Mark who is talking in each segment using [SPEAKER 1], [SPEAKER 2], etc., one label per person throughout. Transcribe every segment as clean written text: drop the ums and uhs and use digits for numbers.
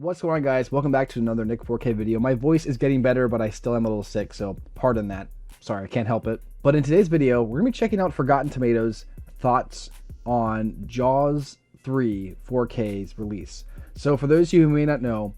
[SPEAKER 1] What's going on, guys? Welcome back to another Nick 4K video. My voice is getting better, but I still am a little sick, so pardon that. Sorry, I can't help it. But in today's video, we're going to be checking out Forgotten Tomatoes' thoughts on Jaws 3 4K's release. So for those of you who may not know,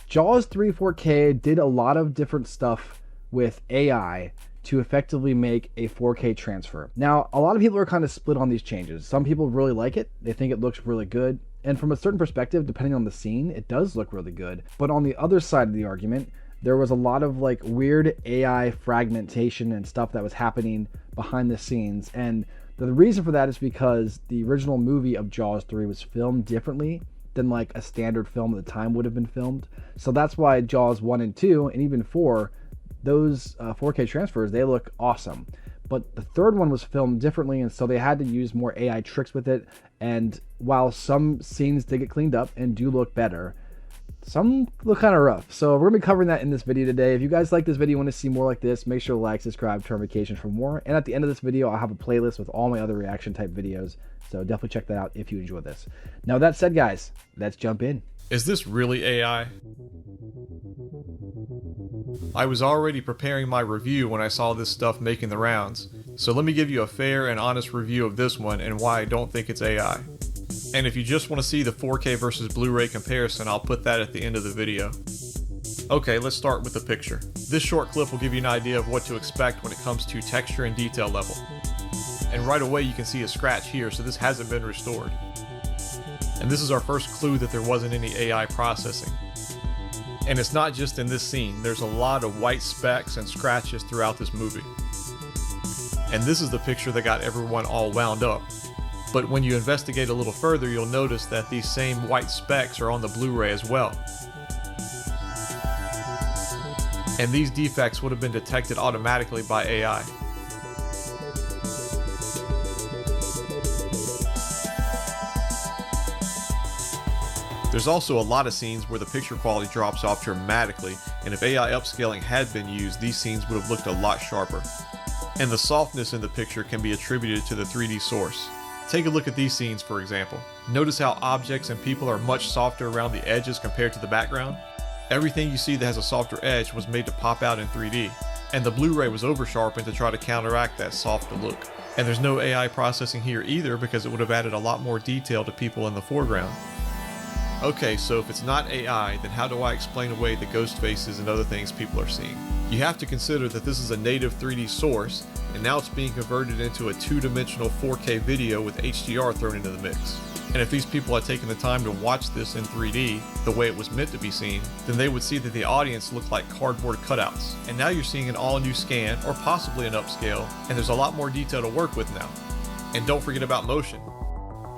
[SPEAKER 1] Jaws 3 4K did a lot of different stuff with AI to effectively make a 4K transfer. Now, a lot of people are kind of split on these changes. Some people really like it. They think it looks really good. And from a certain perspective, depending on the scene, it does look really good. But on the other side of the argument, there was a lot of like weird AI fragmentation and stuff that was happening behind the scenes. And the reason for that is because the original movie of Jaws 3 was filmed differently than like a standard film at the time would have been filmed. So that's why Jaws 1 and 2 and even 4, those 4K transfers, they look awesome. But the third one was filmed differently, and so they had to use more AI tricks with it. And while some scenes did get cleaned up and do look better, some look kind of rough. So we're going to be covering that in this video today. If you guys like this video and want to see more like this, make sure to like, subscribe, turn notifications for more. And at the end of this video, I'll have a playlist with all my other reaction type videos. So definitely check that out if you enjoy this. Now that said, guys, let's jump in.
[SPEAKER 2] Is this really AI? I was already preparing my review when I saw this stuff making the rounds, so let me give you a fair and honest review of this one and why I don't think it's AI. And if you just want to see the 4K versus Blu-ray comparison, I'll put that at the end of the video. Okay, let's start with the picture. This short clip will give you an idea of what to expect when it comes to texture and detail level. And right away you can see a scratch here, so this hasn't been restored. And this is our first clue that there wasn't any AI processing. And it's not just in this scene, there's a lot of white specks and scratches throughout this movie. And this is the picture that got everyone all wound up. But when you investigate a little further, you'll notice that these same white specks are on the Blu-ray as well. And these defects would have been detected automatically by AI. There's also a lot of scenes where the picture quality drops off dramatically, and if AI upscaling had been used, these scenes would have looked a lot sharper. And the softness in the picture can be attributed to the 3D source. Take a look at these scenes, for example. Notice how objects and people are much softer around the edges compared to the background? Everything you see that has a softer edge was made to pop out in 3D, and the Blu-ray was over-sharpened to try to counteract that softer look. And there's no AI processing here either, because it would have added a lot more detail to people in the foreground. Okay, so if it's not AI, then how do I explain away the ghost faces and other things people are seeing? You have to consider that this is a native 3D source, and now it's being converted into a two-dimensional 4K video with HDR thrown into the mix. And if these people had taken the time to watch this in 3D, the way it was meant to be seen, then they would see that the audience looked like cardboard cutouts. And now you're seeing an all-new scan, or possibly an upscale, and there's a lot more detail to work with now. And don't forget about motion.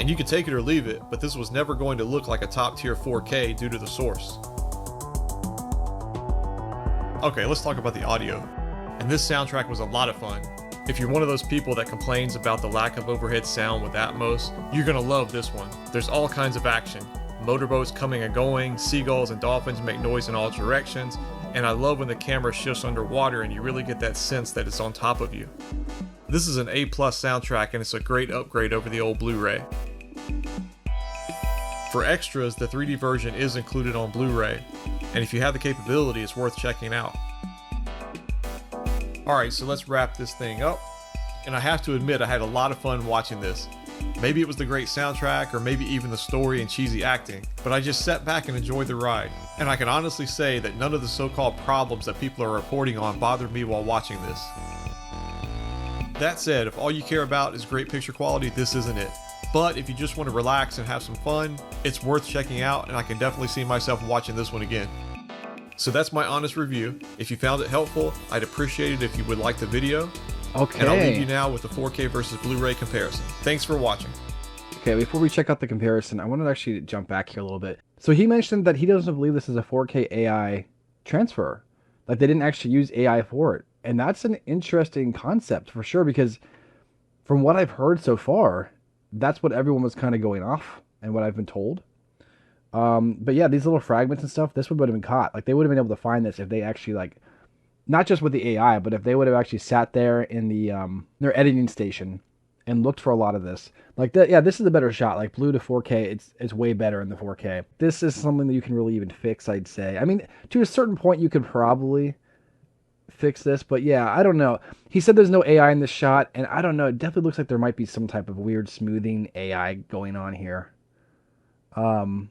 [SPEAKER 2] And you can take it or leave it, but this was never going to look like a top tier 4K due to the source. Okay, let's talk about the audio. And this soundtrack was a lot of fun. If you're one of those people that complains about the lack of overhead sound with Atmos, you're gonna love this one. There's all kinds of action. Motorboats coming and going, seagulls and dolphins make noise in all directions, and I love when the camera shifts underwater and you really get that sense that it's on top of you. This is an A+ soundtrack, and it's a great upgrade over the old Blu-ray. For extras, the 3D version is included on Blu-ray, and if you have the capability, it's worth checking out. Alright, so let's wrap this thing up, and I have to admit I had a lot of fun watching this. Maybe it was the great soundtrack, or maybe even the story and cheesy acting, but I just sat back and enjoyed the ride, and I can honestly say that none of the so-called problems that people are reporting on bothered me while watching this. That said, if all you care about is great picture quality, this isn't it. But if you just want to relax and have some fun, it's worth checking out, and I can definitely see myself watching this one again. So that's my honest review. If you found it helpful, I'd appreciate it if you would like the video.
[SPEAKER 1] Okay.
[SPEAKER 2] And I'll leave you now with the 4K versus Blu-ray comparison. Thanks for watching.
[SPEAKER 1] Okay, before we check out the comparison, I wanted to actually jump back here a little bit. So he mentioned that he doesn't believe this is a 4K AI transfer. Like they didn't actually use AI for it. And that's an interesting concept for sure, because from what I've heard so far, that's what everyone was kind of going off and what I've been told. But yeah, these little fragments and stuff, this would have been caught. Like they would have been able to find this if they actually like, not just with the AI, but if they would have actually sat there in the their editing station and looked for a lot of this. Like that, yeah, this is a better shot. Like blue to 4K, it's way better in the 4K. This is something that you can really even fix, I'd say. I mean, to a certain point, you could probably fix this, but yeah, I don't know. He said there's no AI in this shot, and I don't know. It definitely looks like there might be some type of weird smoothing AI going on here. Um,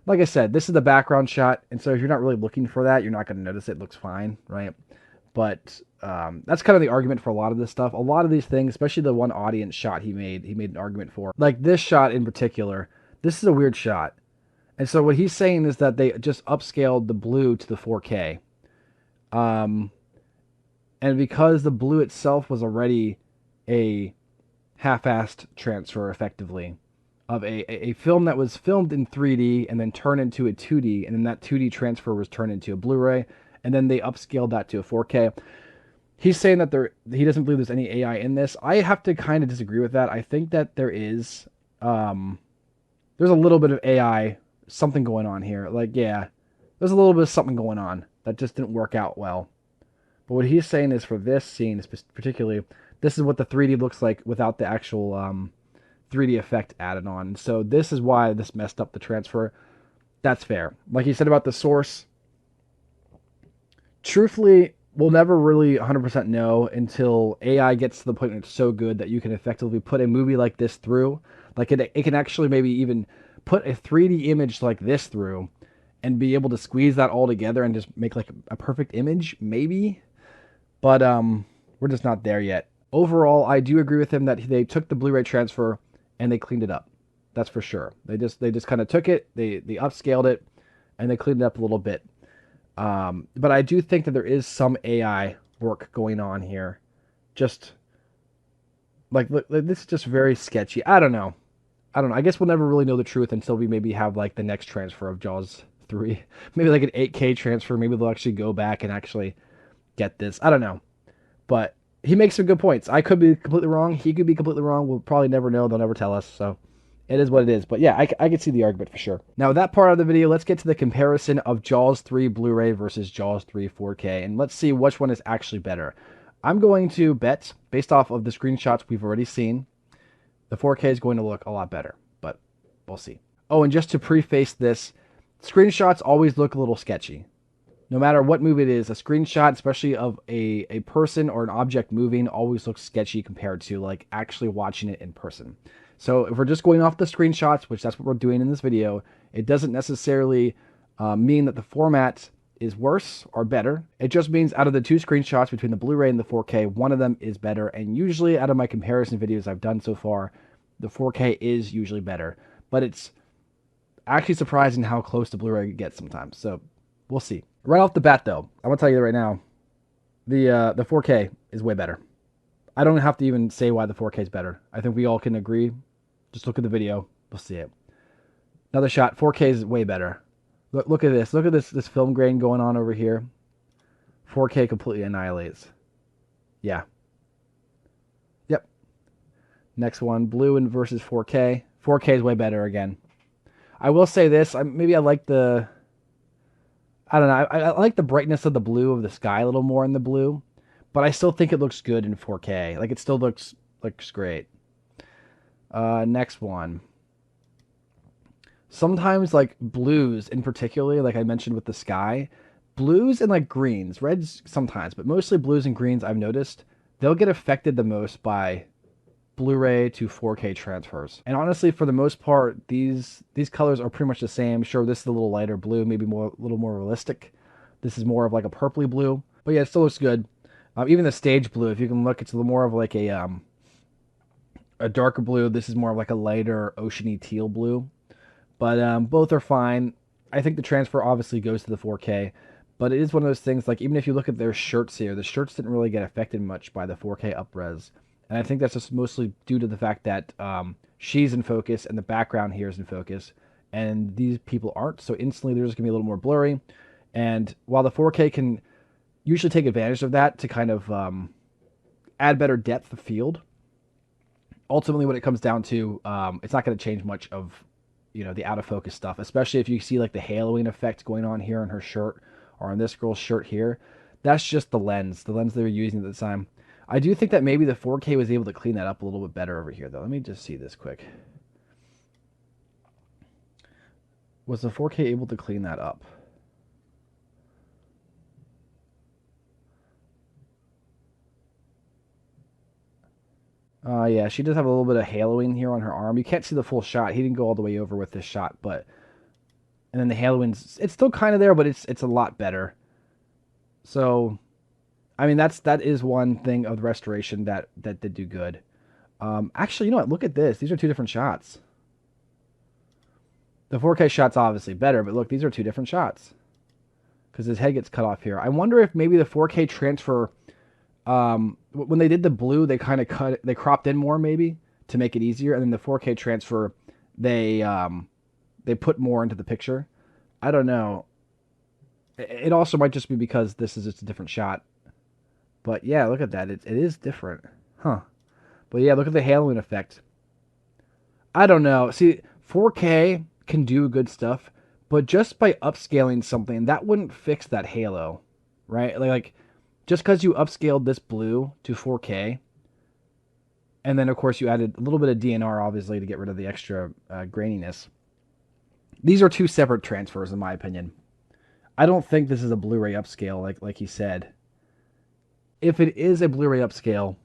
[SPEAKER 1] like I said, this is the background shot, and so if you're not really looking for that, you're not going to notice it. It looks fine, right? But that's kind of the argument for a lot of this stuff. A lot of these things, especially the one audience shot he made an argument for. Like this shot in particular, this is a weird shot. And so what he's saying is that they just upscaled the blue to the 4K. And because the blue itself was already a half-assed transfer, effectively, of a film that was filmed in 3D and then turned into a 2D, and then that 2D transfer was turned into a Blu-ray, and then they upscaled that to a 4K. He's saying that he doesn't believe there's any AI in this. I have to kind of disagree with that. I think that there is, there's a little bit of AI, something going on here. Like, yeah, there's a little bit of something going on that just didn't work out well. But what he's saying is for this scene, particularly, this is what the 3D looks like without the actual 3D effect added on. So this is why this messed up the transfer. That's fair. Like he said about the source, truthfully, we'll never really 100% know until AI gets to the point where it's so good that you can effectively put a movie like this through. Like it can actually maybe even put a 3D image like this through and be able to squeeze that all together and just make like a perfect image, maybe. But we're just not there yet. Overall, I do agree with him that they took the Blu-ray transfer and they cleaned it up. That's for sure. They just kind of took it, they upscaled it, and they cleaned it up a little bit. But I do think that there is some AI work going on here. Just like this is just very sketchy. I don't know. I guess we'll never really know the truth until we maybe have like the next transfer of Jaws 3. Maybe like an 8K transfer. Maybe they'll actually go back and actually get this. I don't know. But he makes some good points. I could be completely wrong. He could be completely wrong. We'll probably never know. They'll never tell us. So it is what it is. But yeah, I can see the argument for sure. Now, with that part of the video, let's get to the comparison of Jaws 3 Blu-ray versus Jaws 3 4K. And let's see which one is actually better. I'm going to bet, based off of the screenshots we've already seen, the 4K is going to look a lot better. But we'll see. Oh, and just to preface this, screenshots always look a little sketchy. No matter what movie it is, a screenshot, especially of a person or an object moving, always looks sketchy compared to like actually watching it in person. So if we're just going off the screenshots, which that's what we're doing in this video, it doesn't necessarily mean that the format is worse or better. It just means out of the two screenshots between the Blu-ray and the 4K, one of them is better. And usually out of my comparison videos I've done so far, the 4K is usually better. But it's actually surprising how close the Blu-ray gets sometimes. So we'll see. Right off the bat, though, I'm going to tell you right now, the 4K is way better. I don't have to even say why the 4K is better. I think we all can agree. Just look at the video. We'll see it. Another shot. 4K is way better. Look at this. Look at this film grain going on over here. 4K completely annihilates. Yeah. Yep. Next one. Blue and versus 4K. 4K is way better again. I will say this. Maybe I like the... I don't know. I like the brightness of the blue of the sky a little more in the blue, but I still think it looks good in 4K. Like it still looks great. Next one. Sometimes like blues in particular, like I mentioned with the sky, blues and like greens, reds sometimes, but mostly blues and greens I've noticed, they'll get affected the most by Blu-ray to 4K transfers. And honestly, for the most part, these colors are pretty much the same. Sure, this is a little lighter blue, maybe a little more realistic. This is more of like a purpley blue. But yeah, it still looks good. Even the stage blue, if you can look, it's a little more of like a darker blue. This is more of like a lighter oceany teal blue. But both are fine. I think the transfer obviously goes to the 4K. But it is one of those things, like even if you look at their shirts here, the shirts didn't really get affected much by the 4K upres. And I think that's just mostly due to the fact that she's in focus and the background here is in focus. And these people aren't. So instantly they're just going to be a little more blurry. And while the 4K can usually take advantage of that to kind of add better depth of field, ultimately what it comes down to, it's not going to change much of the out of focus stuff. Especially if you see like the haloing effect going on here on her shirt or on this girl's shirt here. That's just the lens they're using at the time. I do think that maybe the 4K was able to clean that up a little bit better over here, though. Let me just see this quick. Was the 4K able to clean that up? Yeah, she does have a little bit of haloing here on her arm. You can't see the full shot. He didn't go all the way over with this shot, but... And then the haloing's... It's still kind of there, but it's a lot better. So, I mean, that is one thing of the restoration that did do good. Actually, you know what? Look at this. These are two different shots. The 4K shot's obviously better, but look, these are two different shots. Because his head gets cut off here. I wonder if maybe the 4K transfer... when they did the blue, they kind of they cropped in more maybe to make it easier, and then the 4K transfer, they put more into the picture. I don't know. It also might just be because this is just a different shot. But yeah, look at that. It is different, huh? But yeah, look at the haloing effect. I don't know. See, 4K can do good stuff, but just by upscaling something, that wouldn't fix that halo, right? Like just because you upscaled this blue to 4K, and then, of course, you added a little bit of DNR, obviously, to get rid of the extra graininess. These are two separate transfers, in my opinion. I don't think this is a Blu-ray upscale, like he said. If it is a Blu-ray upscale,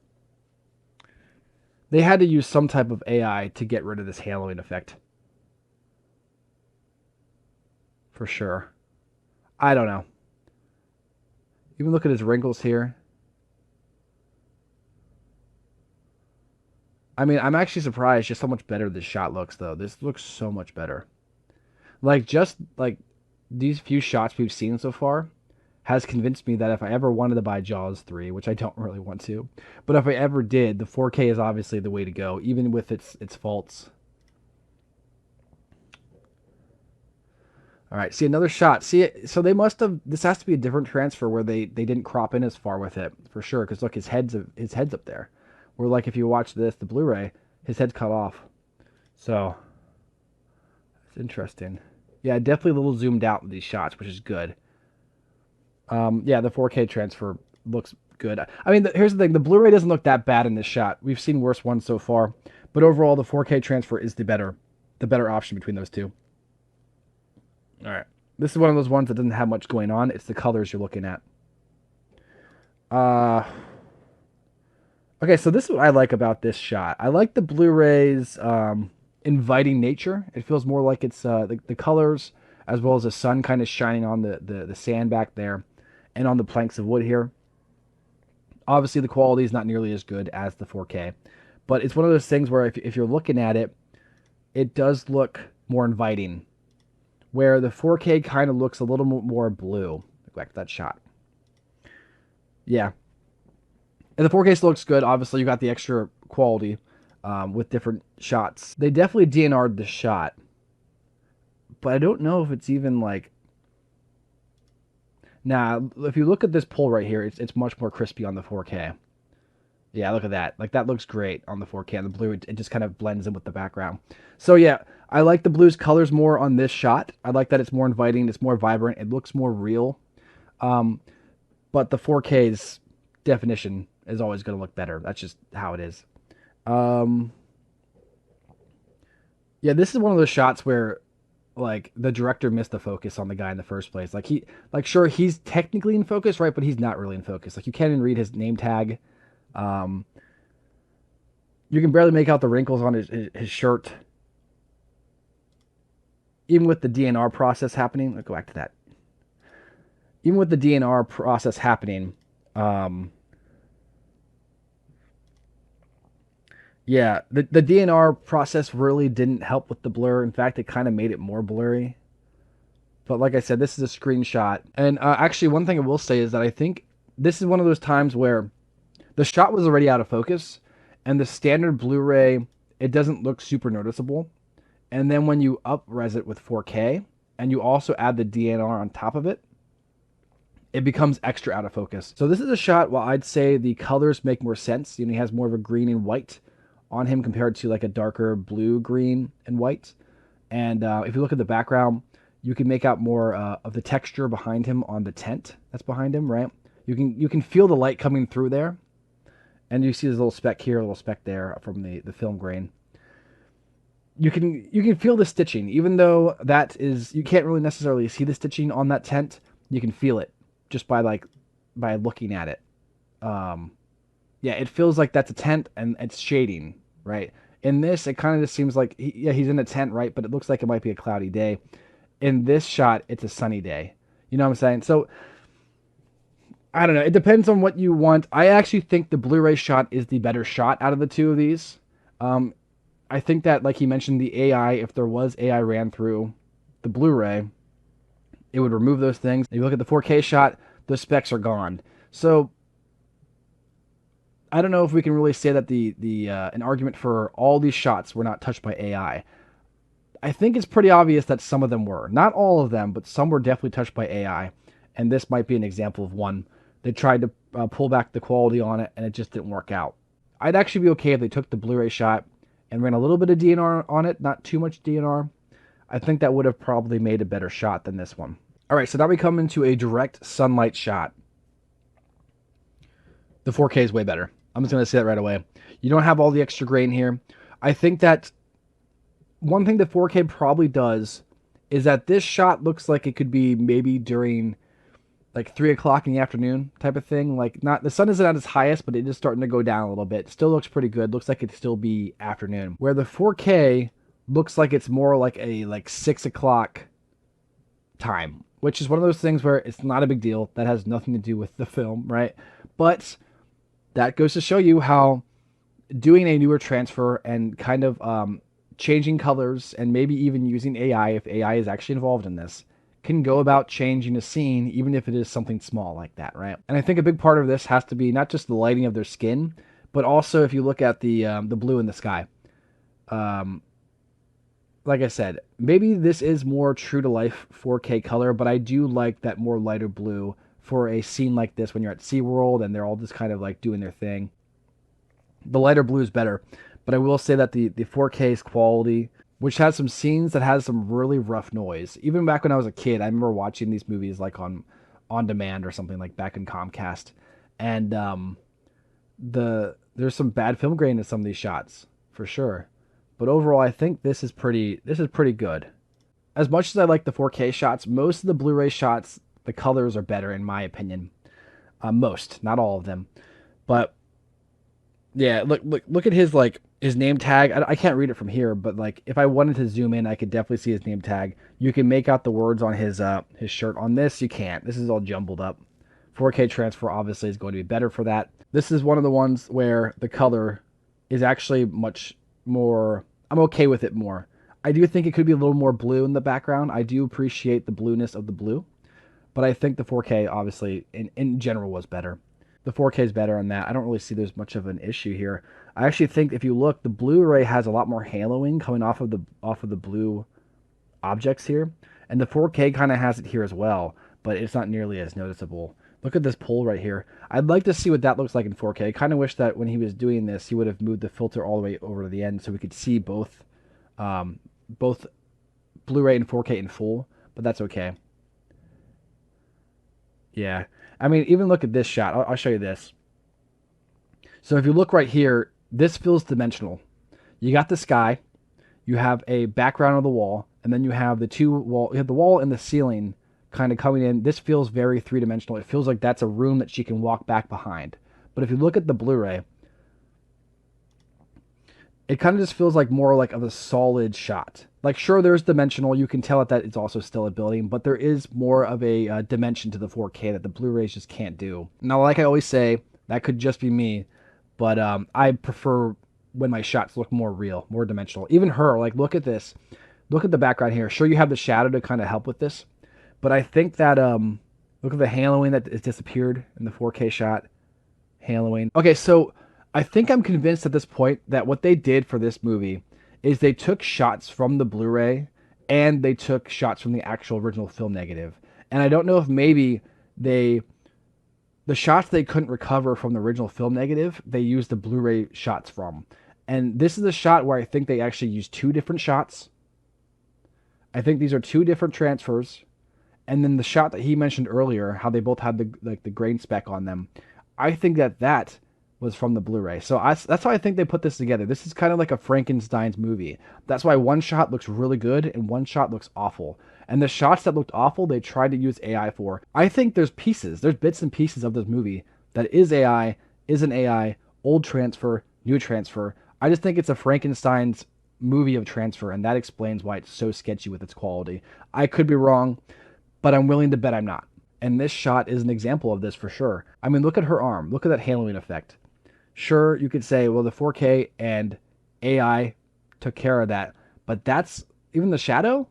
[SPEAKER 1] they had to use some type of AI to get rid of this haloing effect. For sure. I don't know. Even look at his wrinkles here. I mean, I'm actually surprised just how much better this shot looks, though. This looks so much better. Like, just, like, these few shots we've seen so far has convinced me that if I ever wanted to buy Jaws 3, which I don't really want to, but if I ever did, the 4K is obviously the way to go, even with its faults. All right, see another shot. See, so they must have. This has to be a different transfer where they didn't crop in as far with it for sure. Because look, his head's up there. Where like if you watch this, the Blu-ray, his head's cut off. So it's interesting. Yeah, definitely a little zoomed out in these shots, which is good. Yeah, the 4K transfer looks good. I mean, here's the thing: the Blu-ray doesn't look that bad in this shot. We've seen worse ones so far, but overall, the 4K transfer is the better option between those two. All right. This is one of those ones that doesn't have much going on. It's the colors you're looking at. Okay, so this is what I like about this shot. I like the Blu-ray's inviting nature. It feels more like it's the colors as well as the sun kind of shining on the sand back there and on the planks of wood here. Obviously, the quality is not nearly as good as the 4K. But it's one of those things where if you're looking at it, it does look more inviting. Where the 4K kind of looks a little more blue. Go back to that shot. Yeah. And the 4K still looks good. Obviously, you got the extra quality with different shots. They definitely DNR'd the shot. But I don't know if it's even like... Nah, if you look at this pull right here, it's much more crispy on the 4K. Yeah, look at that. Like, that looks great on the 4K. And the blue, it just kind of blends in with the background. So, yeah, I like the blue's colors more on this shot. I like that it's more inviting. It's more vibrant. It looks more real. But the 4K's definition is always going to look better. That's just how it is. Yeah, this is one of those shots where, like, the director missed the focus on the guy in the first place. Like, sure, he's technically in focus, right? But he's not really in focus. Like, you can't even read his name tag. You can barely make out the wrinkles on his shirt. Even with the DNR process happening, let's go back to that. Even with the DNR process happening, yeah, the DNR process really didn't help with the blur. In fact, it kind of made it more blurry. But like I said, this is a screenshot. And actually, one thing I will say is that I think this is one of those times where the shot was already out of focus, and the standard Blu-ray, it doesn't look super noticeable. And then when you up-res it with 4K, and you also add the DNR on top of it, it becomes extra out of focus. So this is a shot where I'd say the colors make more sense. You know, he has more of a green and white on him compared to like a darker blue, green, and white. And if you look at the background, you can make out more of the texture behind him on the tent that's behind him, right? You can feel the light coming through there. And you see this little speck here, a little speck there from the film grain. You can feel the stitching, even though that is, you can't really necessarily see the stitching on that tent. You can feel it just by looking at it. Yeah, it feels like that's a tent and it's shading, right? In this, it kind of just seems like he's in a tent, right? But it looks like it might be a cloudy day. In this shot, it's a sunny day. You know what I'm saying? So I don't know. It depends on what you want. I actually think the Blu-ray shot is the better shot out of the two of these. I think that, like he mentioned, the AI, if there was AI ran through the Blu-ray, it would remove those things. If you look at the 4K shot, those specs are gone. So I don't know if we can really say that an argument for all these shots were not touched by AI. I think it's pretty obvious that some of them were. Not all of them, but some were definitely touched by AI. And this might be an example of one. They tried to pull back the quality on it, and it just didn't work out. I'd actually be okay if they took the Blu-ray shot and ran a little bit of DNR on it, not too much DNR. I think that would have probably made a better shot than this one. All right, so now we come into a direct sunlight shot. The 4K is way better. I'm just going to say that right away. You don't have all the extra grain here. I think that one thing that 4K probably does is that this shot looks like it could be maybe during like 3 o'clock in the afternoon type of thing. Like, not, the sun isn't at its highest, but it is starting to go down a little bit. Still looks pretty good. Looks like it'd still be afternoon. Where the 4K looks like it's more like a 6 o'clock time, which is one of those things where it's not a big deal. That has nothing to do with the film, right? But that goes to show you how doing a newer transfer and kind of changing colors and maybe even using AI, if AI is actually involved in this, can go about changing a scene, even if it is something small like that, right? And I think a big part of this has to be not just the lighting of their skin, but also if you look at the blue in the sky. Like I said, maybe this is more true to life 4K color, but I do like that more lighter blue for a scene like this when you're at SeaWorld and they're all just kind of like doing their thing. The lighter blue is better, but I will say that the 4K's quality, which has some scenes that has some really rough noise. Even back when I was a kid, I remember watching these movies like on demand or something, like back in Comcast, and there's some bad film grain in some of these shots for sure. But overall, I think this is pretty good. As much as I like the 4K shots, most of the Blu-ray shots, the colors are better in my opinion. Most, not all of them, but yeah, look at his name tag. I can't read it from here, but like if I wanted to zoom in, I could definitely see his name tag. You can make out the words on his shirt. On this, you can't. This is all jumbled up. 4K transfer obviously is going to be better for that. This is one of the ones where the color is actually much more. I'm okay with it more. I do think it could be a little more blue in the background. I do appreciate the blueness of the blue, but I think the 4K obviously in general was better. The 4K is better on that. I don't really see there's much of an issue here. I actually think if you look, the Blu-ray has a lot more haloing coming off of the blue objects here, and the 4K kind of has it here as well, but it's not nearly as noticeable. Look at this pole right here. I'd like to see what that looks like in 4K. I kind of wish that when he was doing this, he would have moved the filter all the way over to the end so we could see both Blu-ray and 4K in full, but that's okay. Yeah. I mean, even look at this shot. I'll show you this. So if you look right here, this feels dimensional. You got the sky, you have a background of the wall, and then you have you have the wall and the ceiling kind of coming in. This feels very three-dimensional. It feels like that's a room that she can walk back behind. But if you look at the Blu-ray, it kind of just feels like more like of a solid shot. Like, sure, there's dimensional. You can tell that it's also still a building, but there is more of a dimension to the 4K that the Blu-rays just can't do. Now, like I always say, that could just be me, but I prefer when my shots look more real, more dimensional. Even her, like, look at this. Look at the background here. Sure, you have the shadow to kind of help with this, but I think that, look at the haloing that has disappeared in the 4K shot. Haloing. Okay, so I think I'm convinced at this point that what they did for this movie is they took shots from the Blu-ray and they took shots from the actual original film negative. And I don't know if maybe the shots they couldn't recover from the original film negative, they used the Blu-ray shots from. And this is a shot where I think they actually used two different shots. I think these are two different transfers. And then the shot that he mentioned earlier, how they both had the grain speck on them, I think that was from the Blu-ray. So that's how I think they put this together. This is kind of like a Frankenstein's movie. That's why one shot looks really good and one shot looks awful. And the shots that looked awful, they tried to use AI for. I think there's bits and pieces of this movie that is AI, isn't AI, old transfer, new transfer. I just think it's a Frankenstein's movie of transfer, and that explains why it's so sketchy with its quality. I could be wrong, but I'm willing to bet I'm not. And this shot is an example of this for sure. I mean, look at her arm. Look at that haloing effect. Sure, you could say, well, the 4K and AI took care of that, but that's even the shadow.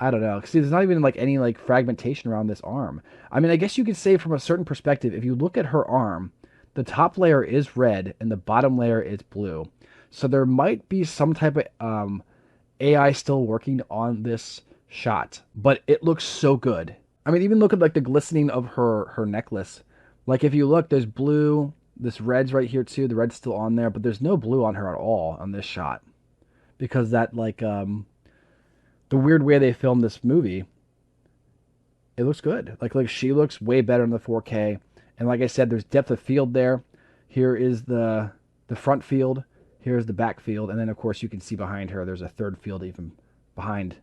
[SPEAKER 1] I don't know. See, there's not even like any like fragmentation around this arm. I mean, I guess you could say from a certain perspective, if you look at her arm, the top layer is red and the bottom layer is blue. So there might be some type of AI still working on this shot, but it looks so good. I mean, even look at like the glistening of her necklace. Like if you look, there's blue. This red's right here too. The red's still on there, but there's no blue on her at all on this shot because that like the weird way they filmed this movie, it looks good. Like she looks way better in the 4K. And like I said, there's depth of field there. Here is the front field. Here's the back field, and then of course you can see behind her there's a third field even behind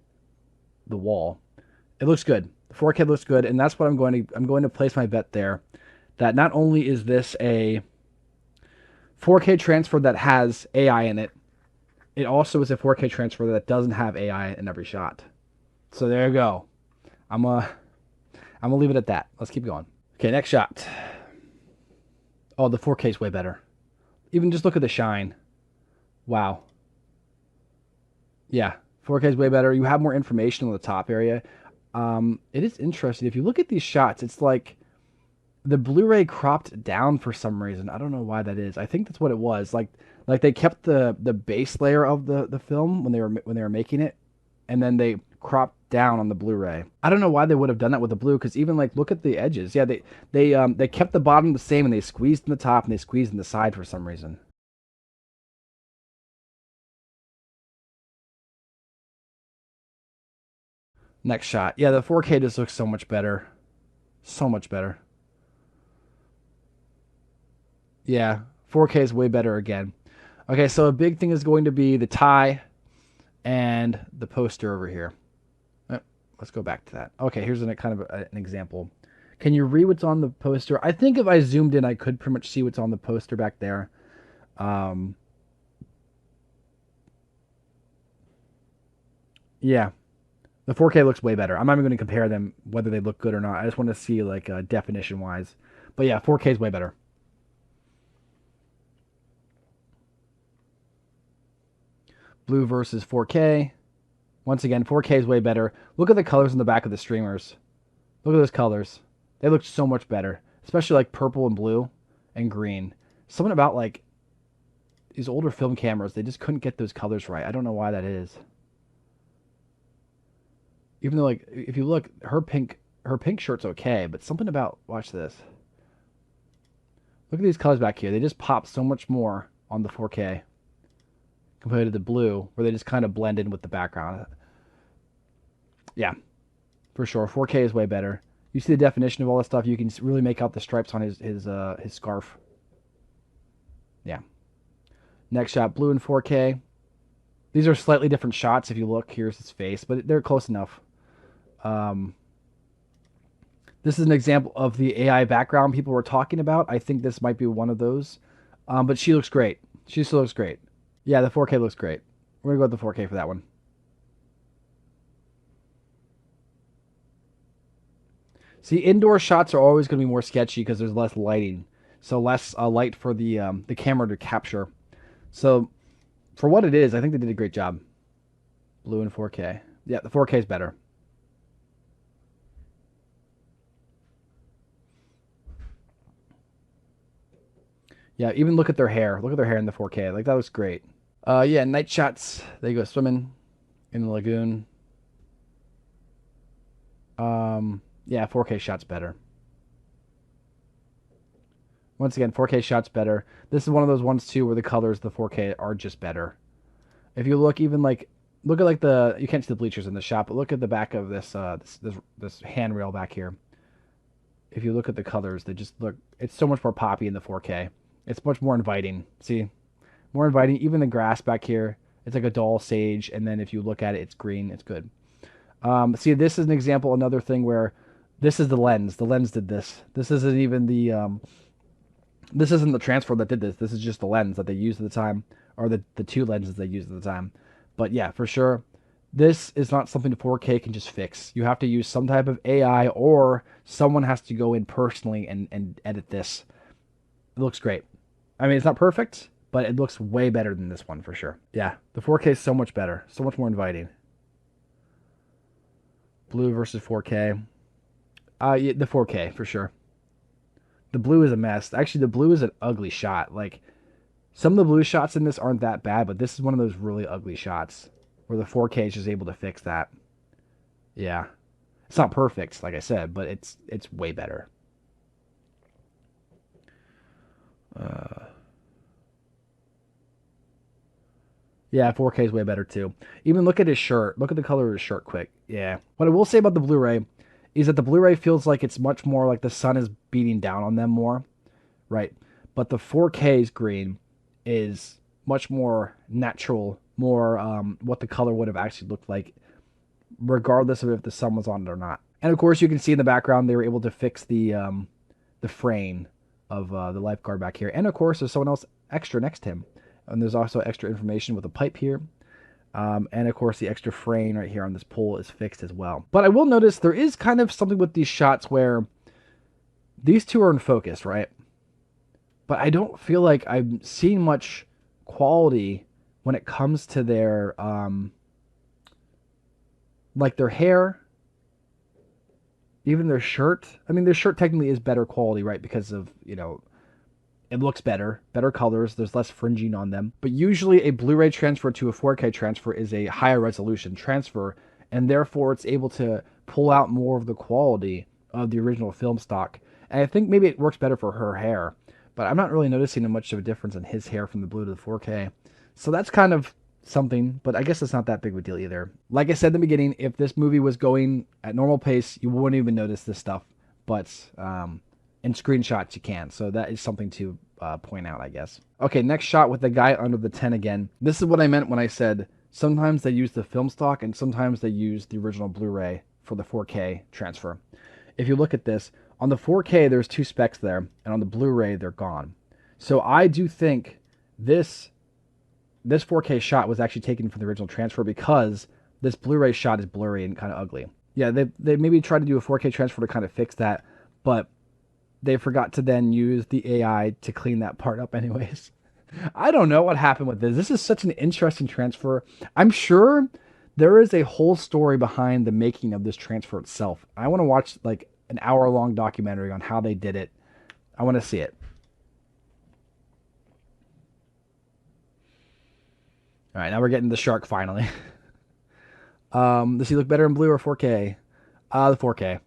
[SPEAKER 1] the wall. It looks good. The 4K looks good, and that's what I'm going to place my bet there. That not only is this a 4K transfer that has AI in it, it also is a 4K transfer that doesn't have AI in every shot. So there you go. I'm gonna leave it at that. Let's keep going. Okay, next shot. Oh, the 4K is way better. Even just look at the shine. Wow. Yeah, 4K is way better. You have more information on the top area. It is interesting. If you look at these shots, it's like the Blu-ray cropped down for some reason. I don't know why that is. I think that's what it was. Like they kept the base layer of the film when they were making it, and then they cropped down on the Blu-ray. I don't know why they would have done that with the blue, because even like look at the edges. Yeah, they kept the bottom the same, and they squeezed in the top and they squeezed in the side for some reason. Next shot. Yeah, the 4K just looks so much better. So much better. Yeah, 4K is way better again. Okay, so a big thing is going to be the tie and the poster over here. Let's go back to that. Okay, here's an example. Can you read what's on the poster? I think if I zoomed in, I could pretty much see what's on the poster back there. Yeah, the 4K looks way better. I'm not even going to compare them, whether they look good or not. I just want to see like definition-wise. But yeah, 4K is way better. Blue versus 4K. Once again, 4K is way better. Look at the colors in the back of the streamers. Look at those colors. They look so much better. Especially like purple and blue and green. Something about like these older film cameras, they just couldn't get those colors right. I don't know why that is. Even though like if you look, her pink shirt's okay, but something about, watch this. Look at these colors back here. They just pop so much more on the 4K compared to the blue, where they just kind of blend in with the background. Yeah, for sure. 4K is way better. You see the definition of all this stuff. You can really make out the stripes on his scarf. Yeah. Next shot, blue and 4K. These are slightly different shots. If you look, here's his face, but they're close enough. This is an example of the AI background people were talking about. I think this might be one of those. But she looks great. She still looks great. Yeah, the 4K looks great. We're going to go with the 4K for that one. See, indoor shots are always going to be more sketchy because there's less lighting. So less light for the camera to capture. So for what it is, I think they did a great job. Blue and 4K. Yeah, the 4K is better. Yeah, even look at their hair. Look at their hair in the 4K. Like, that looks great. Yeah, night shots. They go swimming in the lagoon. Yeah, 4K shots better. Once again, 4K shots better. This is one of those ones, too, where the colors of the 4K are just better. If you look even like, look at like you can't see the bleachers in the shot, but look at the back of this handrail back here. if you look at the colors, they just look, it's so much more poppy in the 4K. It's much more inviting. See? More inviting. Even the grass back here, it's like a dull sage, and then if you look at it, it's green. It's good. See, this is an example, another thing where this is the lens. The lens did this. This isn't even this isn't the transfer that did this. This is just the lens that they used at the time, or the two lenses they used at the time. But yeah, for sure, this is not something the 4K can just fix. You have to use some type of AI, or someone has to go in personally and edit this. It looks great. I mean, it's not perfect, but it looks way better than this one for sure. Yeah, the 4K is so much better, so much more inviting. Blue versus 4K. Yeah, the 4K for sure. The blue is a mess. Actually, the blue is an ugly shot. Like, some of the blue shots in this aren't that bad, but this is one of those really ugly shots where the 4K is just able to fix that. Yeah. It's not perfect, like I said, but it's way better. Yeah, 4K is way better too. Even look at his shirt. Look at the color of his shirt quick. Yeah. What I will say about the Blu-ray is that the Blu-ray feels like it's much more like the sun is beating down on them more, right? But the 4K's green is much more natural, more what the color would have actually looked like, regardless of if the sun was on it or not. And of course, you can see in the background they were able to fix the frame of the lifeguard back here. And of course, there's someone else extra next to him. And there's also extra information with a pipe here. And of course, the extra frame right here on this pole is fixed as well. But I will notice there is kind of something with these shots where these two are in focus, right? But I don't feel like I'm seeing much quality when it comes to their, like their hair, even their shirt. I mean, their shirt technically is better quality, right? Because of, you know, it looks better colors, there's less fringing on them. But usually a Blu-ray transfer to a 4K transfer is a higher resolution transfer, and therefore it's able to pull out more of the quality of the original film stock. And I think maybe it works better for her hair, but I'm not really noticing much of a difference in his hair from the blue to the 4K. So that's kind of something, but I guess it's not that big of a deal either. Like I said in the beginning, if this movie was going at normal pace, you wouldn't even notice this stuff. But in screenshots you can, so that is something to point out, I guess. Okay, next shot with the guy under the tent again. This is what I meant when I said sometimes they use the film stock and sometimes they use the original Blu-ray for the 4K transfer. If you look at this, on the 4K there's two specks there, and on the Blu-ray they're gone. So I do think this 4K shot was actually taken from the original transfer, because this Blu-ray shot is blurry and kind of ugly. Yeah, they maybe tried to do a 4K transfer to kind of fix that, but they forgot to then use the AI to clean that part up anyways. I don't know what happened with this. This is such an interesting transfer. I'm sure there is a whole story behind the making of this transfer itself. I want to watch like an hour-long documentary on how they did it. I want to see it. All right, now we're getting the shark finally. Does he look better in blue or 4K? The 4K.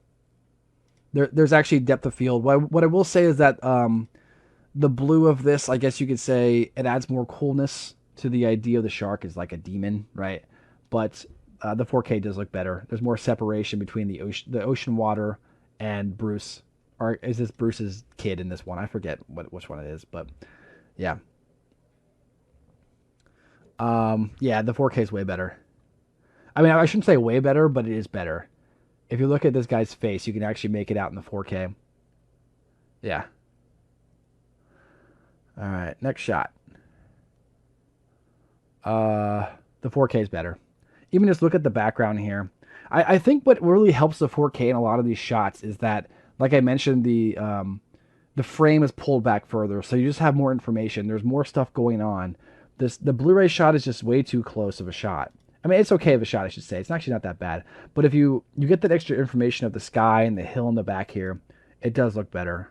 [SPEAKER 1] There's actually depth of field. What I will say is that the blue of this, I guess you could say, it adds more coolness to the idea of the shark as like a demon, right? But the 4K does look better. There's more separation between the ocean water and Bruce. Or is this Bruce's kid in this one? I forget which one it is, but yeah. Yeah, the 4K is way better. I mean, I shouldn't say way better, but it is better. If you look at this guy's face, you can actually make it out in the 4K. Yeah. All right, next shot. The 4K is better. Even just look at the background here. I think what really helps the 4K in a lot of these shots is that, like I mentioned, the frame is pulled back further, so you just have more information. There's more stuff going on. The Blu-ray shot is just way too close of a shot. I mean, it's okay of a shot, I should say. It's actually not that bad. But if you get that extra information of the sky and the hill in the back here, it does look better.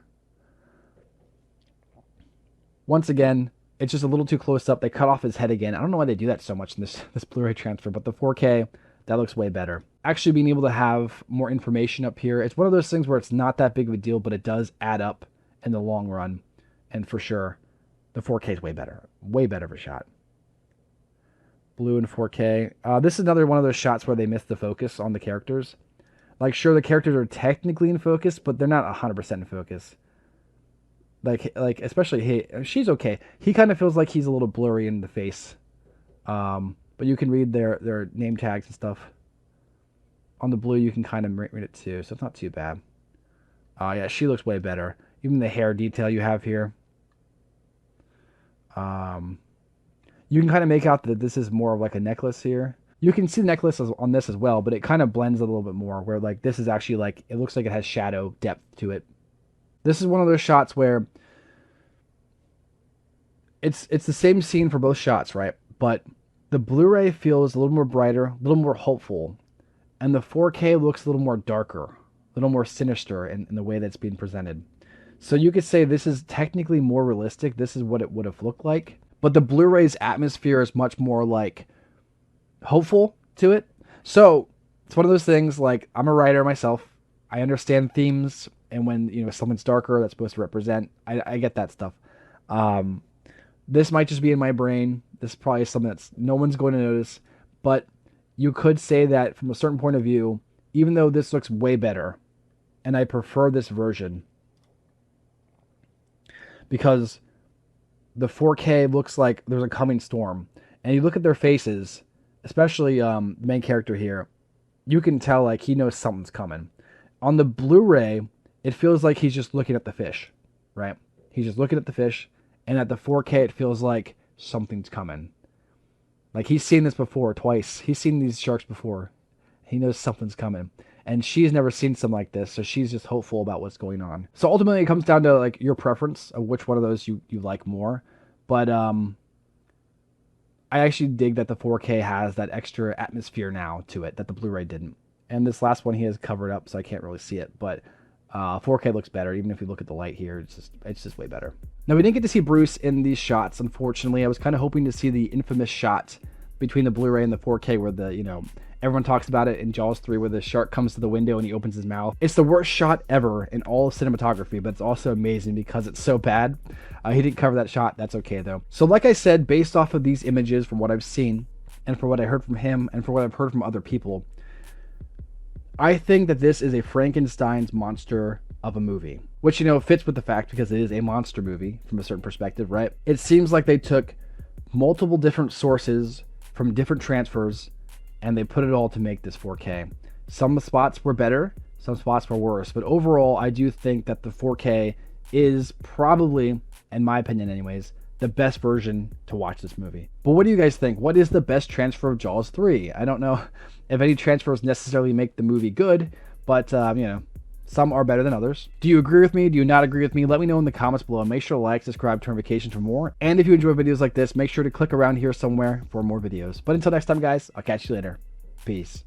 [SPEAKER 1] Once again, it's just a little too close up. They cut off his head again. I don't know why they do that so much in this Blu-ray transfer, but the 4K, that looks way better. Actually being able to have more information up here, it's one of those things where it's not that big of a deal, but it does add up in the long run. And for sure, the 4K is way better. Way better of a shot. Blue and 4K. This is another one of those shots where they missed the focus on the characters. Like, sure, the characters are technically in focus, but they're not 100% in focus. Like especially she's okay. He kind of feels like he's a little blurry in the face. But you can read their name tags and stuff. On the blue, you can kind of read it too, so it's not too bad. Yeah, she looks way better. Even the hair detail you have here. You can kind of make out that this is more of like a necklace here. You can see the necklace on this as well, but it kind of blends a little bit more, where like this is actually like, it looks like it has shadow depth to it. This is one of those shots where it's the same scene for both shots, right? But the Blu-ray feels a little more brighter, a little more hopeful, and the 4K looks a little more darker, a little more sinister in the way that's being presented. So you could say this is technically more realistic. This is what it would have looked like. But the Blu-ray's atmosphere is much more like hopeful to it. So it's one of those things, like, I'm a writer myself. I understand themes, and when, you know, something's darker, that's supposed to represent. I get that stuff. This might just be in my brain. This is probably something that's no one's going to notice. But you could say that from a certain point of view, even though this looks way better, and I prefer this version, because the 4K looks like there's a coming storm. And you look at their faces, especially the main character here, you can tell like he knows something's coming. On the Blu-ray, it feels like he's just looking at the fish, right? He's just looking at the fish, and at the 4K, it feels like something's coming. Like, he's seen this before, twice. He's seen these sharks before. He knows something's coming. And she's never seen something like this, so she's just hopeful about what's going on. So ultimately, it comes down to like your preference of which one of those you like more. But I actually dig that the 4K has that extra atmosphere now to it that the Blu-ray didn't. And this last one he has covered up, so I can't really see it. But 4K looks better, even if you look at the light here. It's just way better. Now, we didn't get to see Bruce in these shots, unfortunately. I was kind of hoping to see the infamous shot between the Blu-ray and the 4K where the, you know, everyone talks about it in Jaws 3 where the shark comes to the window and he opens his mouth. It's the worst shot ever in all of cinematography, but it's also amazing because it's so bad. He didn't cover that shot. That's okay, though. So like I said, based off of these images, from what I've seen, and from what I heard from him, and from what I've heard from other people, I think that this is a Frankenstein's monster of a movie. Which, you know, fits with the fact because it is a monster movie from a certain perspective, right? It seems like they took multiple different sources from different transfers and they put it all to make this 4K. Some spots were better, some spots were worse, but overall I do think that the 4K is probably, in my opinion anyways, the best version to watch this movie. But what do you guys think? What is the best transfer of Jaws 3? I don't know if any transfers necessarily make the movie good, but you know, some are better than others. Do you agree with me? Do you not agree with me? Let me know in the comments below. Make sure to like, subscribe, turn notifications for more. And if you enjoy videos like this, make sure to click around here somewhere for more videos. But until next time, guys, I'll catch you later. Peace.